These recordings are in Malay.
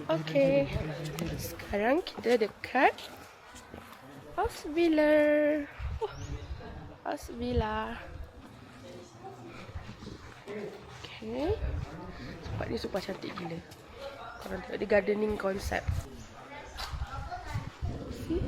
Okay, sekarang kita dekat House Villa. House Villa. Okay, tempat ni super cantik gila. Korang tengok, dia gardening konsep. See,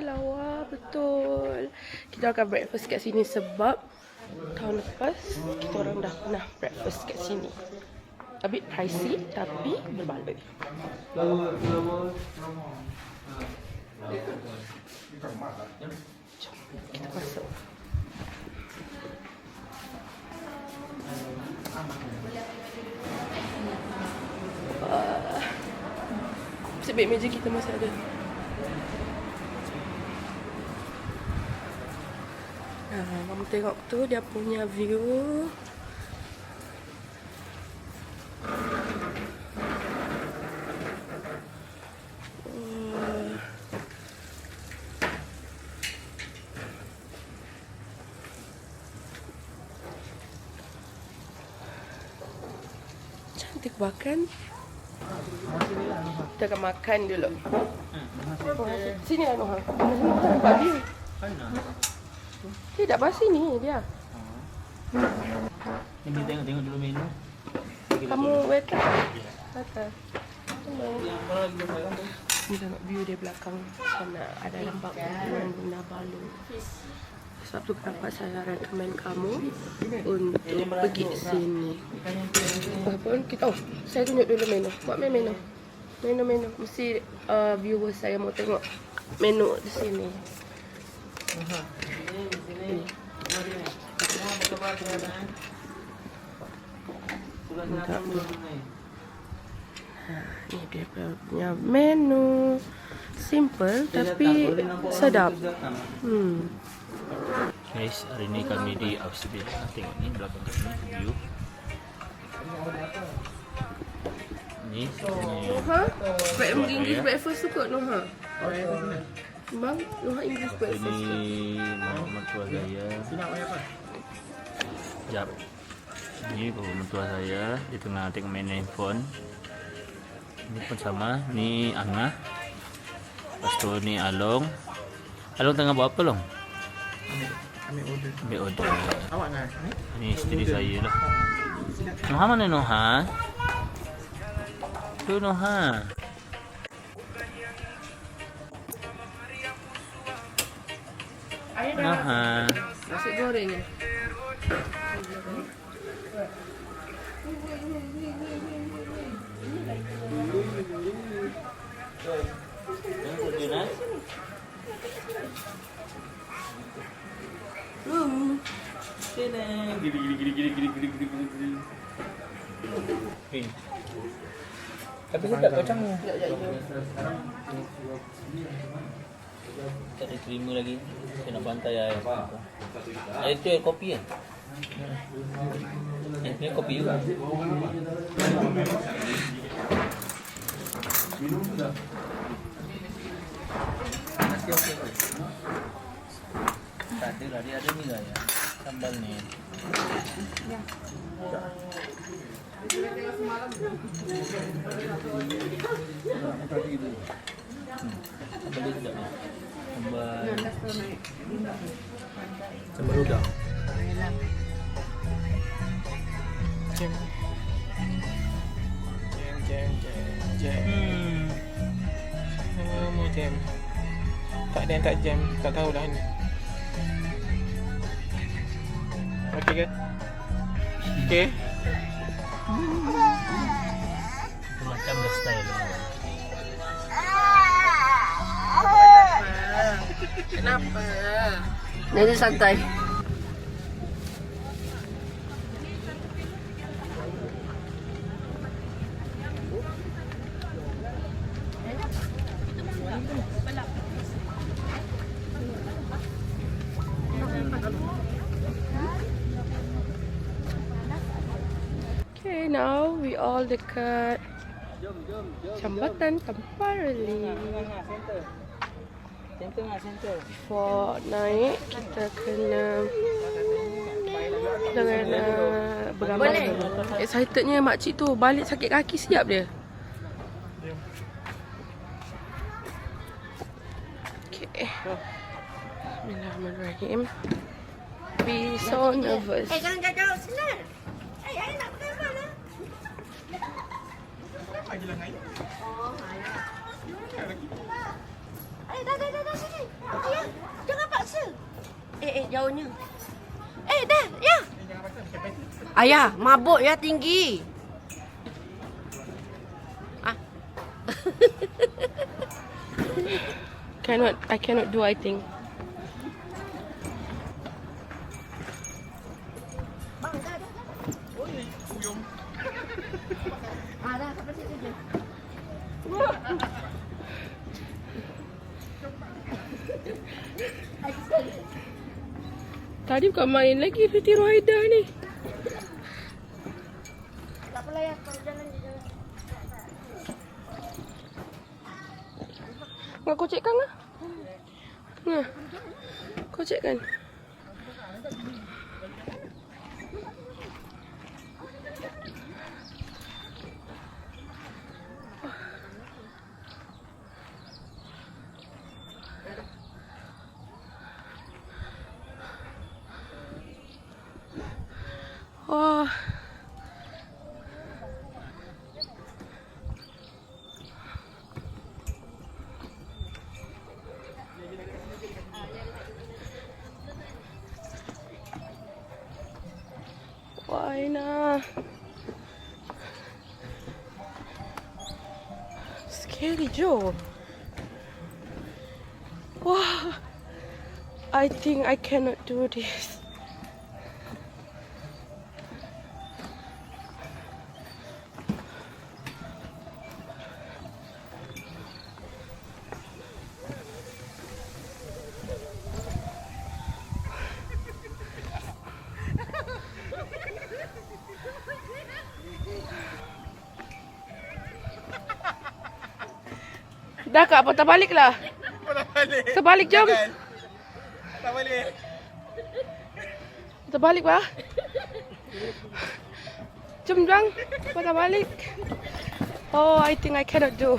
lawa betul. Kita akan breakfast kat sini sebab tahun lepas kita orang dah pernah breakfast kat sini. A bit pricey tapi berbaloi. Jom kita masuk. Sebab meja kita masih ada. Kamu tengok tu dia punya view. Cantik bahkan. Kita akan makan dulu. Sini lah Noha. Nampak view. Tidak, pas sini dia. Ini tengok dulu menu. Kamu waiter. Waiter. Ni tengok view dia belakang sana. Ada lembak dengan benda balu. Sebab tu kenapa saya recommend kamu untuk pergi sini. Walaupun kita, saya tunjuk dulu menu. Buat menu. Menu. Mesti viewers saya mau tengok menu di sini. Ini dia punya menu. Simple tapi sedap. Guys, hari ini kami di House Villa. Tengok ni belakang kami view. Ni Noha, English breakfast tu kot Noha. Bang, Noha English breakfast. ini mama mertua saya. Jap. Ini bapa mertua saya di tengah tengok main handphone. Ini pun sama. Ni Angah. Lepas tu ni Along. Along tengah buat apa Long? Ambil order. Awak nak? Ni isteri saya lah. Noha mana Noha? Tu Noha. Noha. Nasi goreng ya. Tapi sedap kacang ni. Tak ada terima lagi. Saya nak bantai air. Itu air kopi kan? Ini kopi juga. Minum sudah. Nasi okey. Tak ada lah, dia ada ni lah ya. Sambal ni. Ya. Sambal dia sedap ni. Sambal udang. Jam. Mau jam. Tak ada yang tak jam. Tak tahulah ni. Okey ke? Okey. Macam dah style. Kenapa? Jadi santai. Okay, now we all dekat Jambatan Tampari. Center. For naik kita kena dengan bergambar dulu. Excitednya makcik tu balik sakit kaki siap dia. Okay. Bismillahirrahmanirrahim. Be so nervous. Jangan jauh senang. Ayah nak pakai mana? Pagilah air. Oh, ayah. Dah sini. Ayah, jangan paksa. Jauhnya. Dah, ya. Jangan paksa macam betul. Ayah, mabuk ya tinggi. I cannot do, I think. Bang, dah. Kuyum. Dah, sampai situ je. Tadi bukan main lagi Siti Rohaida ni. Tak apalah ya, kalau jalan je jalan. Nak kocekkan lah. Nah, kocekkan. Oh. Why not? Scary Joe. Wow. I think I cannot do this. Dah kak, patah balik lah. Tak balik. Terbalik jom. Tak balik. Terbalik bah. Jom bang, patah balik. Oh, I think I cannot do.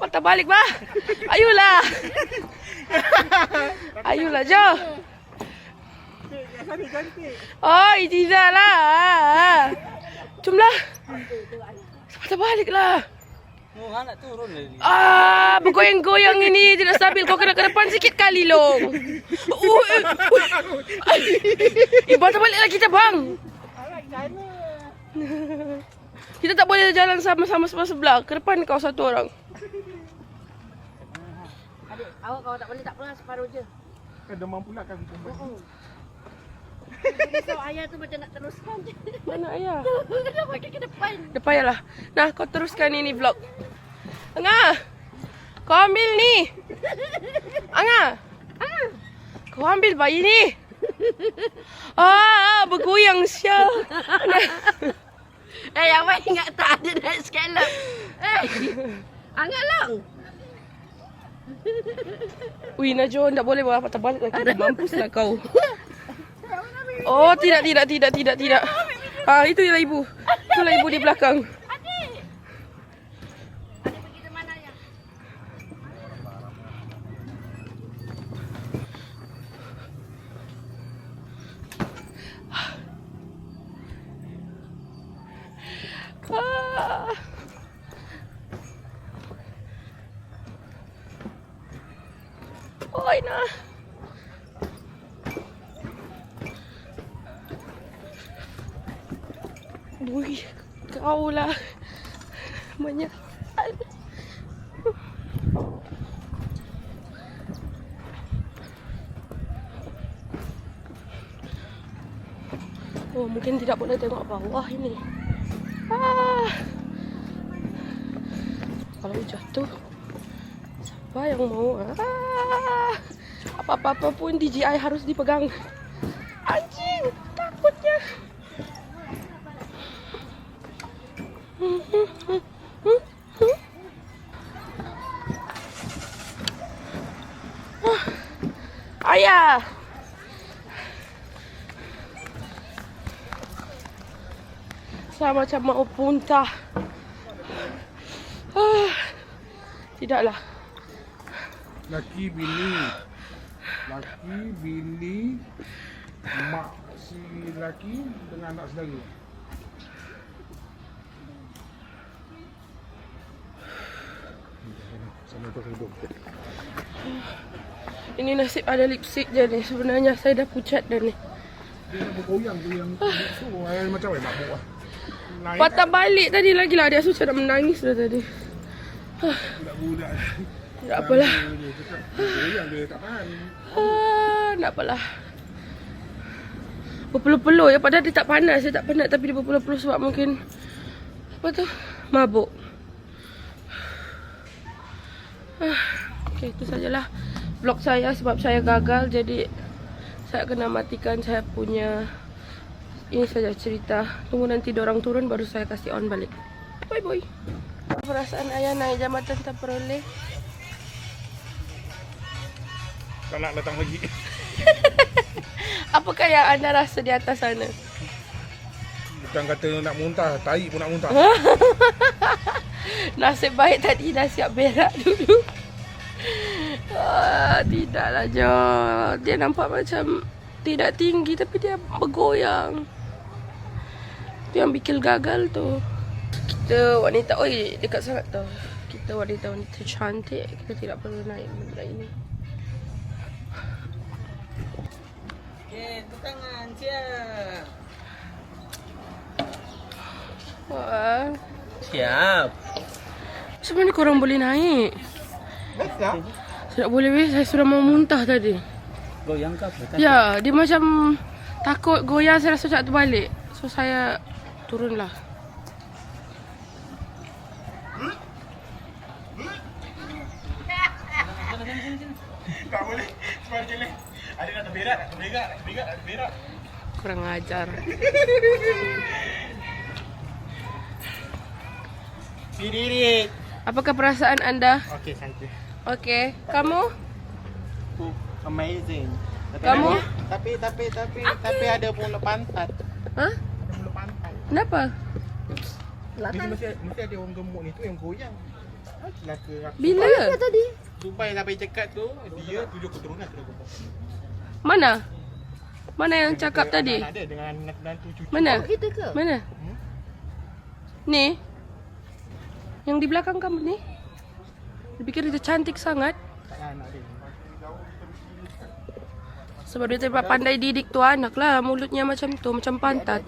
Patah balik bah. Ayolah. Ayolah jom. Oh, tidak lah. Jomlah. Patah balik lah. Nak turun lagi. Bergoyang-goyang ini tidak stabil. Kau kena ke depan sikit kali, Long. Patah baliklah kita, bang. Kita tak boleh jalan sama-sama sebelah. Ke depan kau satu orang. Adik, awak kalau tak boleh tak apa, separuh je. Kau demam pula kan perempuan. Risau ayah tu macam nak teruskan je. Mana ayah? Kena pakai ke depan. Depan lah. Nah, kau teruskan ini vlog. Angah, kau ambil ni. Angah, kau ambil bayi ni. Bergoyang sial. Awak ingat tak ada nak scallop? Angat lang. Ui, Najwa, tak boleh bawa patah balik lagi. Mampuslah kau. Oh, tidak. Itulah ibu. Itulah ibu di belakang. Adik pergi ke mana ya? Oi, nah. Bui, kau lah menyesal. Oh, mungkin tidak boleh tengok bawah ini. Kalau jatuh, siapa yang mau? Apa-apa pun DJI harus dipegang. Anjing, takutnya. Ayah. rasa macam mau muntah. Tidaklah. Laki bini mak si laki dengan anak saudara. Ini nasib ada lipstick je ni. Sebenarnya saya dah pucat dah ni. Dia nak bergoyang tu yang so macam mana mabuk lah. Naik Patah balik tadi lagi lah. Dia susah nak menangis dah tadi. budak-budak. Tak apalah. Dia cakap bergoyang dia tak tahan. Tak apalah. Berpeluh-peluh ya. Padahal dia tak panas. Dia tak penat tapi dia berpeluh-peluh sebab mungkin apa tu? Mabuk. Okay, itu sajalah vlog saya sebab saya gagal. Jadi saya kena matikan saya punya. Ini saja cerita. Tunggu nanti diorang turun baru saya kasih on balik. Bye bye. Perasaan ayah naik jambatan tak peroleh. Tak nak datang lagi. Apakah yang anda rasa di atas sana? Bukan kata nak muntah, tahi pun nak muntah. Nasib baik tadi dah siap berak dulu. Tidaklah Jo. Dia nampak macam tidak tinggi tapi dia bergoyang. Itu yang bikin gagal tu. Kita wanita, oi dekat sangat tau. Kita wanita-wanita cantik, kita tidak perlu naik benda ini. Okay, tangan siap. Wah. Siap. Macam mana korang boleh naik? Betul. Saya tak boleh weh, saya sudah mau muntah tadi. Goyang ke apa? Ya, dia macam takut goyang saya rasa macam terbalik. So saya turunlah. Tak boleh. Sebab je lah. Ada nak terberak. Kurang ajar. Diri. Apakah perasaan anda? Okay, cantik. Okey, kamu? Amazing. Kamu? Tapi ada pula pantat. Ha? Ada pula pantat. Kenapa? Mesti ada orang gemuk ni tu yang goyang. Celaka aku. Bila? Dubai sampai cakap tu, dia 7 keturunan sudah gemuk. Mana? Mana yang cakap tadi? Ada dengan nantu cucu. Mana? Mana? Ni? Yang di belakang kamu ni? Dia fikir dia cantik sangat. Anak dia. Sebab dia terlalu pandai didik tu anak lah. Mulutnya macam tu, macam pantat.